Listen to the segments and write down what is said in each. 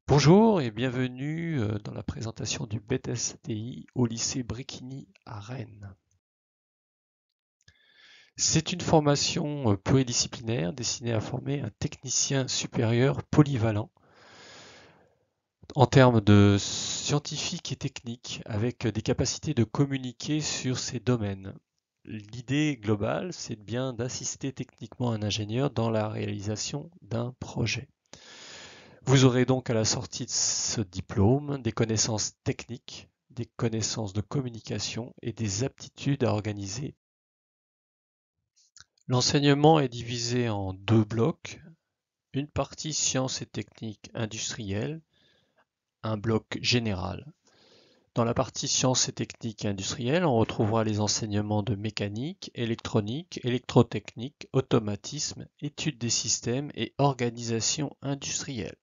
Bonjour et bienvenue dans la présentation du BTS-ATI au lycée Bréquigny à Rennes. C'est une formation pluridisciplinaire destinée à former un technicien supérieur polyvalent en termes de scientifique et technique avec des capacités de communiquer sur ces domaines. L'idée globale, c'est bien d'assister techniquement un ingénieur dans la réalisation d'un projet. Vous aurez donc à la sortie de ce diplôme des connaissances techniques, des connaissances de communication et des aptitudes à organiser. L'enseignement est divisé en deux blocs, une partie sciences et techniques industrielles, un bloc général. Dans la partie sciences et techniques industrielles, on retrouvera les enseignements de mécanique, électronique, électrotechnique, automatisme, études des systèmes et organisation industrielle.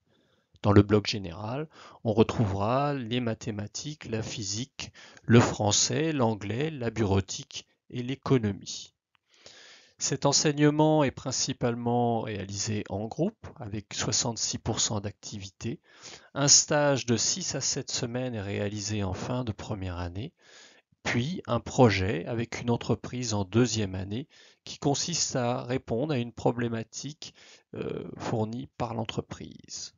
Dans le bloc général, on retrouvera les mathématiques, la physique, le français, l'anglais, la bureautique et l'économie. Cet enseignement est principalement réalisé en groupe avec 66% d'activité. Un stage de 6 à 7 semaines est réalisé en fin de première année, puis un projet avec une entreprise en deuxième année qui consiste à répondre à une problématique fournie par l'entreprise.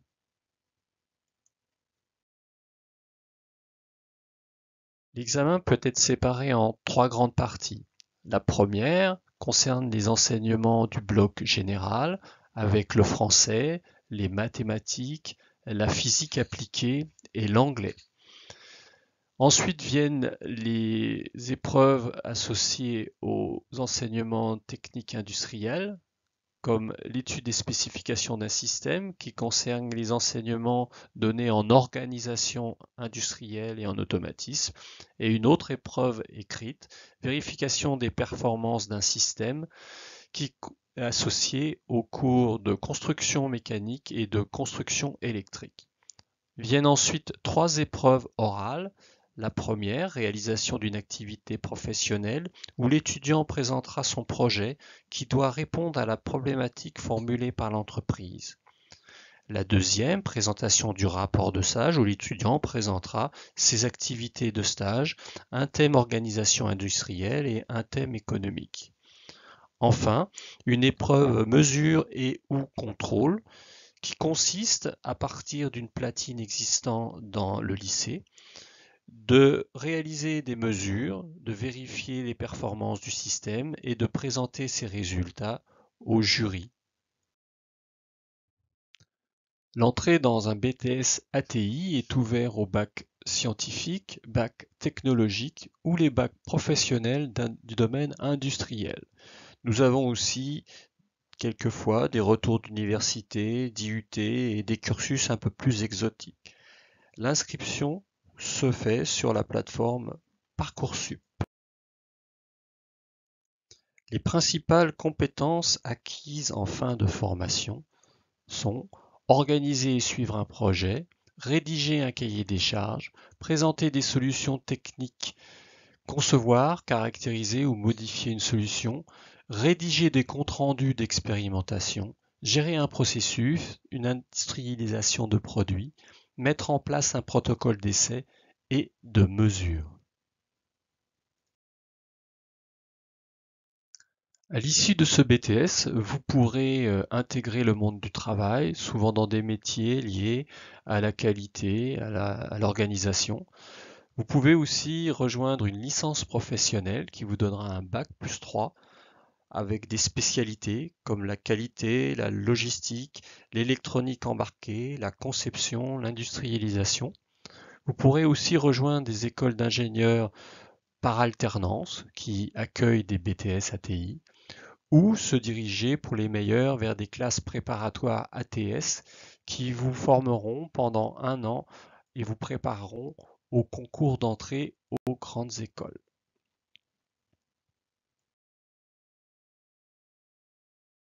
L'examen peut être séparé en trois grandes parties. La première concerne les enseignements du bloc général avec le français, les mathématiques, la physique appliquée et l'anglais. Ensuite viennent les épreuves associées aux enseignements techniques industriels, comme l'étude des spécifications d'un système qui concerne les enseignements donnés en organisation industrielle et en automatisme, et une autre épreuve écrite, vérification des performances d'un système qui est associée aux cours de construction mécanique et de construction électrique. Viennent ensuite trois épreuves orales. La première, réalisation d'une activité professionnelle, où l'étudiant présentera son projet qui doit répondre à la problématique formulée par l'entreprise. La deuxième, présentation du rapport de stage, où l'étudiant présentera ses activités de stage, un thème organisation industrielle et un thème économique. Enfin, une épreuve mesure et ou contrôle, qui consiste, à partir d'une platine existant dans le lycée, de réaliser des mesures, de vérifier les performances du système et de présenter ces résultats au jury. L'entrée dans un BTS ATI est ouverte au bac scientifique, bac technologique ou les bacs professionnels du domaine industriel. Nous avons aussi quelquefois des retours d'université, d'IUT et des cursus un peu plus exotiques. L'inscription se fait sur la plateforme Parcoursup. Les principales compétences acquises en fin de formation sont organiser et suivre un projet, rédiger un cahier des charges, présenter des solutions techniques, concevoir, caractériser ou modifier une solution, rédiger des comptes rendus d'expérimentation, gérer un processus, une industrialisation de produits, mettre en place un protocole d'essai et de mesure. À l'issue de ce BTS, vous pourrez intégrer le monde du travail, souvent dans des métiers liés à la qualité, à l'organisation. Vous pouvez aussi rejoindre une licence professionnelle qui vous donnera un bac plus 3 avec des spécialités comme la qualité, la logistique, l'électronique embarquée, la conception, l'industrialisation. Vous pourrez aussi rejoindre des écoles d'ingénieurs par alternance qui accueillent des BTS ATI ou se diriger pour les meilleurs vers des classes préparatoires ATS qui vous formeront pendant un an et vous prépareront au concours d'entrée aux grandes écoles.